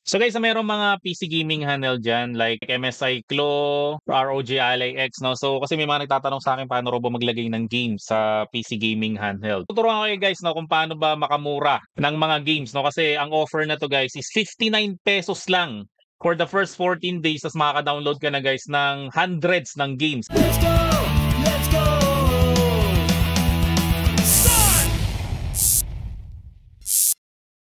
So guys, mayroong mga PC gaming handle dyan like MSI Claw, ROG Ally X, no? So kasi may mga nagtatanong sa akin paano ba maglagay ng games sa PC gaming handheld. Tuturuan ko kayo guys, no, kung paano ba makamura ng mga games, no? Kasi ang offer na to guys is 59 pesos lang for the first 14 days. Tapos makaka-download ka na guys ng hundreds ng games. Let's go! Let's go! Start!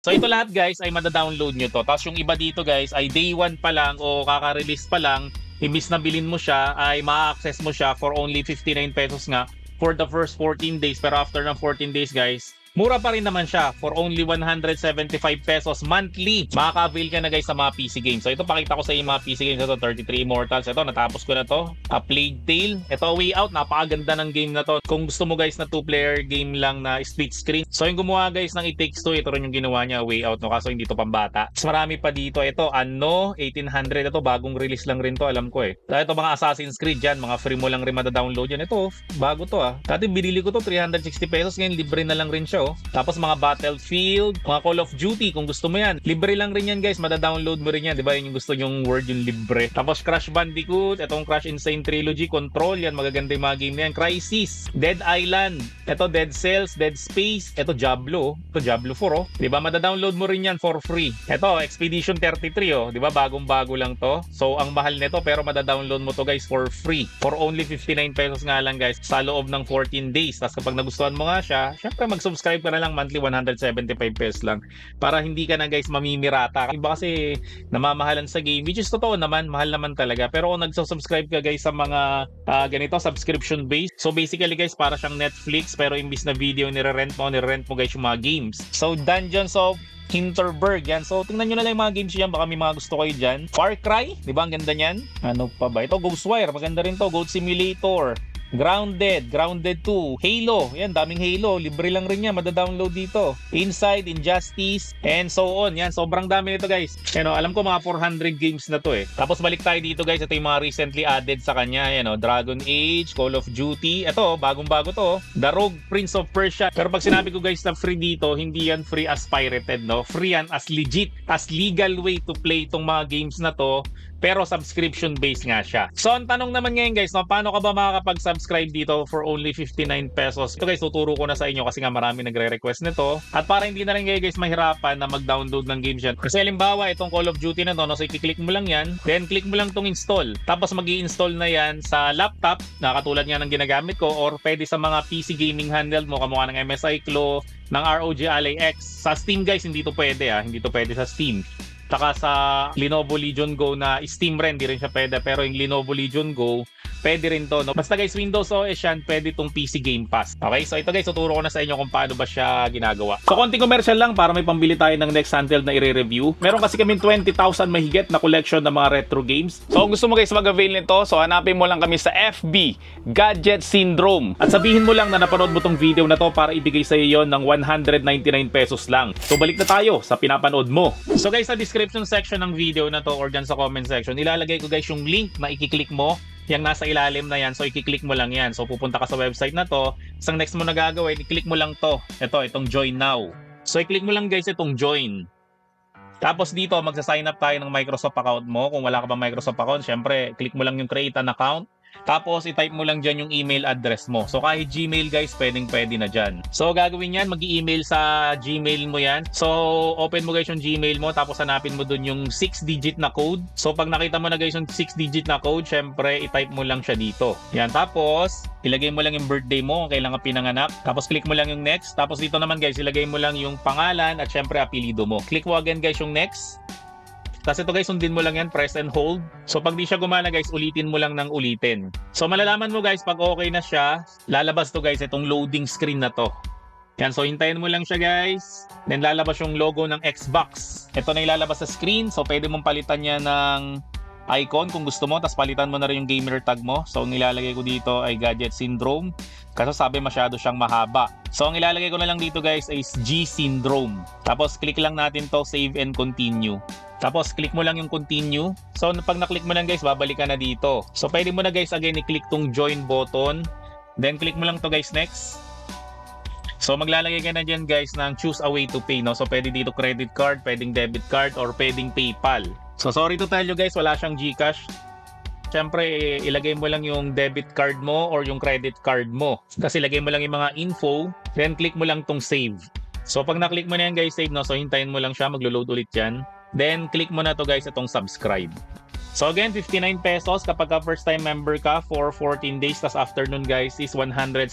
So ito lahat guys ay mada-download nyo to. Tapos yung iba dito guys ay day 1 pa lang o kaka-release pa lang, imbis na bilhin mo siya ay ma-access mo siya for only 59 pesos nga for the first 14 days. Pero after ng 14 days guys, mura pa rin naman siya for only 175 pesos monthly. Makaka-avail ka na guys sa mga PC games. So ito pakita ko sa inyo mga PC games. Ito 33 Immortals. Ito natapos ko na to. A Plague Tale. Ito Way Out. Napakaganda ng game na to. Kung gusto mo guys na 2-player game lang na split screen. So yung gumawa guys ng It Takes Two, ito rin yung ginawa niya, Way Out, no? Kaso hindi to pambata. Mas marami pa dito. Ito Anno 1800. Ito bagong release lang rin to, alam ko eh. Ito mga Assassin's Creed dyan. Mga free mo lang rin mada-download yan. Ito bago to ah. Dati binili ko to 360 pesos. Ngayon libre na lang rin siya. Tapos mga Battlefield, mga Call of Duty, kung gusto mo yan. Libre lang rin yan guys, mada-download mo rin yan. Diba yun yung gusto yung word, yung libre. Tapos Crash Bandicoot, itong Crash Insane Trilogy, Control, yan magaganda yung mga game na yan. Crysis, Dead Island, ito Dead Cells, Dead Space, ito Diablo, ito Diablo 4 oh. Diba mada-download mo rin yan for free. Ito Expedition 33 oh, diba bagong-bago lang to. So ang mahal nito pero mada-download mo to guys for free. For only 59 pesos nga lang guys sa loob ng 14 days. Tapos kapag nagustuhan mo nga siya, syempre mag-subscribe ka na lang monthly 175 pesos lang para hindi ka na guys mamimirata. Iba kasi namamahalan sa game, which is totoo naman, mahal naman talaga. Pero kung nagsusubscribe ka guys sa mga ganito, subscription based, so basically guys para siyang Netflix pero imbis na video nire-rent mo guys yung mga games. So Dungeons of Hinterberg yan. So tingnan nyo na lang yung mga games yan, baka may mga gusto kayo dyan. Far Cry, di ba ang ganda nyan? Ano pa ba? Ito Ghostwire, maganda rin to. Goat Simulator, Grounded 2, Halo, yan daming Halo, libre lang rin yan, mada-download dito. Inside, Injustice, and so on. Yan, sobrang dami nito guys. Yan, alam ko mga 400 games na to eh. Tapos balik tayo dito guys, ito yung mga recently added sa kanya. Yan, Dragon Age, Call of Duty, ito bagong-bago to, The Rogue Prince of Persia. Pero pag sinabi ko guys na free dito, hindi yan free as pirated, no? Free yan as legit, as legal way to play itong mga games na to. Pero subscription based nga siya. So ang tanong naman ngayon guys, no, paano ka ba makakapag-subscribe dito for only 59 pesos? Ito guys, tuturo ko na sa inyo kasi nga marami nagre-request nito. At para hindi na rin kayo guys mahirapan na mag-download ng games yan. Kasi halimbawa, itong Call of Duty na to, no, so i-click mo lang yan, then click mo lang tong install. Tapos mag-i-install na yan sa laptop, na katulad nga ng ginagamit ko, or pwede sa mga PC gaming handheld mo, kamukha ng MSI Claw, ng ROG Ally X. Sa Steam guys, hindi to pwede hindi to pwede sa Steam. Saka sa Lenovo Legion Go na Steam rin, di rin siya pwede. Pero yung Lenovo Legion Go, pwede rin to, no? Basta guys, Windows OS yan, pwede itong PC Game Pass. Okay, so ito guys, tuturo ko na sa inyo kung paano ba siya ginagawa. So konting commercial lang para may pambili tayo ng next handheld na i-review. Meron kasi kaming 20,000 mahigit na collection ng mga retro games. So kung gusto mo guys mag-avail nito, so hanapin mo lang kami sa FB, Gadget Syndrome. At sabihin mo lang na napanood mo tong video na to para ibigay sa iyo ng 199 pesos lang. So balik na tayo sa pinapanood mo. So guys, sa description section ng video na to or dyan sa comment section, ilalagay ko guys yung link na i-click mo. Yung nasa ilalim na yan, so i-click mo lang yan. So pupunta ka sa website na to. Isang next mo na gagawin, i-click mo lang to. Itong join now. So i-click mo lang guys itong join. Tapos dito, magsa-sign up tayo ng Microsoft account mo. Kung wala ka pa Microsoft account, syempre, click mo lang yung create an account. Tapos, i-type mo lang dyan yung email address mo. So, kahit Gmail guys, pwede na dyan. So, gagawin yan, mag-i-email sa Gmail mo yan. So, open mo guys yung Gmail mo, tapos hanapin mo dun yung 6-digit na code. So, pag nakita mo na guys yung 6-digit na code, syempre, i-type mo lang siya dito. Yan, tapos, ilagay mo lang yung birthday mo, kung kailan ka pinanganak. Tapos, click mo lang yung next. Tapos, dito naman guys, ilagay mo lang yung pangalan at syempre, apelido mo. Click mo again guys yung next. Tapos ito guys, sundin mo lang yan, press and hold. So pag di siya gumana guys, ulitin mo lang ng ulitin. So malalaman mo guys, pag okay na siya, lalabas to guys, itong loading screen na to. Yan, so hintayin mo lang siya guys. Then lalabas yung logo ng Xbox. Ito na ilalabas sa screen, so pwede mong palitan niya ng icon kung gusto mo. Tapos palitan mo na rin yung gamer tag mo. So ang nilalagay ko dito ay Gadget Syndrome. Kasi sabi masyado siyang mahaba. So ang ilalagay ko na lang dito guys is G Syndrome. Tapos click lang natin to, save and continue. Tapos click mo lang yung continue. So pag na-click mo lang guys, babalik ka na dito. So pwede mo na guys again i-click tong join button. Then click mo lang to guys next. So maglalagay ka na dyan guys ng choose a way to pay, no? So pwede dito credit card, pwedeng debit card, or pwedeng PayPal. So sorry to tell you guys, wala siyang GCash. Siyempre, ilagay mo lang yung debit card mo or yung credit card mo. Kasi ilagay mo lang yung mga info, then click mo lang tong save. So pag na-click mo na yan guys, save, no? So hintayin mo lang siya, maglo-load ulit yan. Then click mo na to guys itong subscribe. So again, 59 pesos kapag ka first time member ka for 14 days. Tas after nun guys is 175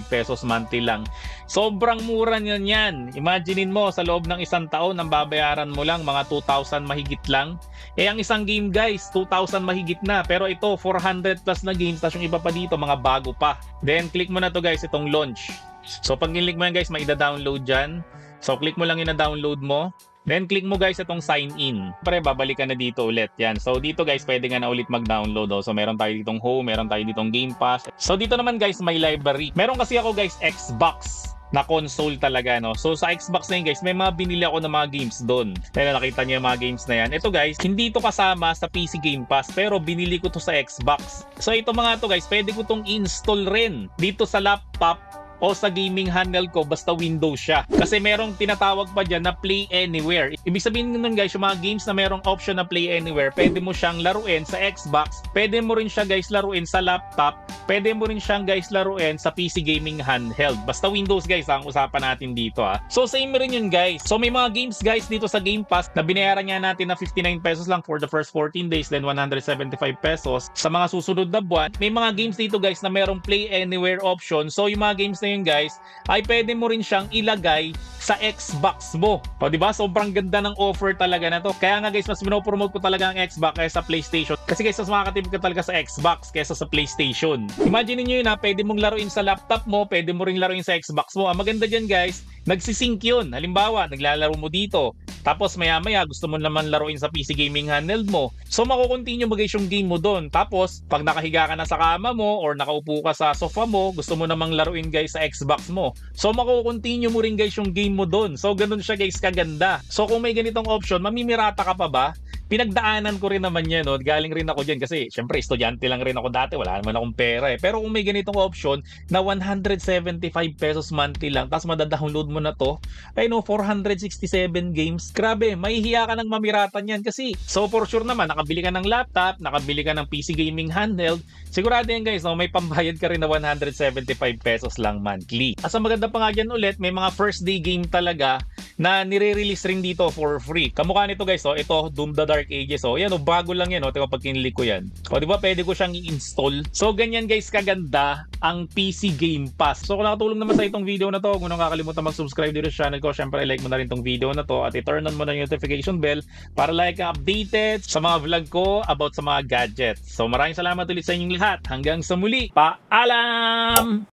pesos monthly lang. Sobrang mura niyan yan. Imaginein mo sa loob ng isang taon ang babayaran mo lang mga 2,000 mahigit lang. Eh ang isang game guys, 2,000 mahigit na. Pero ito 400 plus na games. Tas yung iba pa dito mga bago pa. Then click mo na to guys itong launch. So pag click mo yan guys, may ida-download dyan. So click mo lang yung na-download mo. Then click mo guys itong sign in. Pre, babalik ka na dito ulit. Yan. So dito guys, pwede nga na ulit mag-download. Oh. So meron tayo ditong home, meron tayo ditong Game Pass. So dito naman guys, may library. Meron kasi ako guys Xbox na console talaga, no? So sa Xbox na yun guys, may mga binili ako ng mga games doon. Kaya nakita niyo yung mga games na yan. Ito guys, hindi to kasama sa PC Game Pass, pero binili ko to sa Xbox. So ito mga to guys, pwede ko tong install rin dito sa laptop o sa gaming handheld ko, basta Windows siya. Kasi merong tinatawag pa dyan na Play Anywhere. Ibig sabihin nun guys, yung mga games na merong option na Play Anywhere, pwede mo siyang laruin sa Xbox, pwede mo rin siya guys laruin sa laptop, pwede mo rin siyang guys laruin sa PC gaming handheld. Basta Windows guys ang usapan natin dito ha. So same rin yun guys. So may mga games guys dito sa Game Pass na binayaran niya natin na 59 pesos lang for the first 14 days, then 175 pesos sa mga susunod na buwan. May mga games dito guys na merong Play Anywhere option. So yung mga games na yun guys, ay pwede mo rin siyang ilagay sa Xbox mo. O diba? Sobrang ganda ng offer talaga na to. Kaya nga guys, mas pinopromote ko talaga ang Xbox kaysa sa PlayStation. Kasi guys, mas makakatipid ka talaga sa Xbox kaysa sa PlayStation. Imagine niyo yun ha, pwede mong laruin sa laptop mo, pwede mo rin laruin sa Xbox mo. Ang maganda dyan guys, nagsisync yun. Halimbawa, naglalaro mo dito. Tapos maya-maya gusto mo naman laruin sa PC gaming handheld mo. So makukontinue mo guys yung game mo doon. Tapos pag nakahiga ka na sa kama mo or nakaupo ka sa sofa mo, gusto mo namang laruin guys sa Xbox mo. So makukontinue mo rin guys yung game mo doon. So ganun siya guys kaganda. So kung may ganitong option, mamimirata ka pa ba? Pinagdaanan ko rin naman yan, no? Galing rin ako dyan kasi syempre estudyante lang rin ako dati, wala naman akong pera eh. Pero kung may ganitong option na 175 pesos monthly lang, tapos madadownload mo na to, ay no, 467 games. Grabe, mahihiya ka ng mamiratan yan kasi. So for sure naman, nakabili ka ng laptop, nakabili ka ng PC gaming handheld, sigurado yan guys, no? May pambayad ka rin na 175 pesos lang monthly. As ang maganda pa nga dyan ulit, may mga first day game talaga na nire-release rin dito for free. Kamukha nito guys, oh, ito Doom the Dark Ages, oh. Yan, oh, bago lang yan, oh. Tingnan pag kinlik ko yan. O, di ba, pwede ko siyang i-install. So, ganyan guys kaganda ang PC Game Pass. So, kung nakatulong naman sa itong video na to, huwag mo nang kakalimutan mag-subscribe dito sa channel ko. Syempre, like mo na rin itong video na to at i-turn on mo na yung notification bell para like ka updated sa mga vlog ko about sa mga gadgets. So, maraming salamat ulit sa inyong lahat. Hanggang sa muli. Paalam!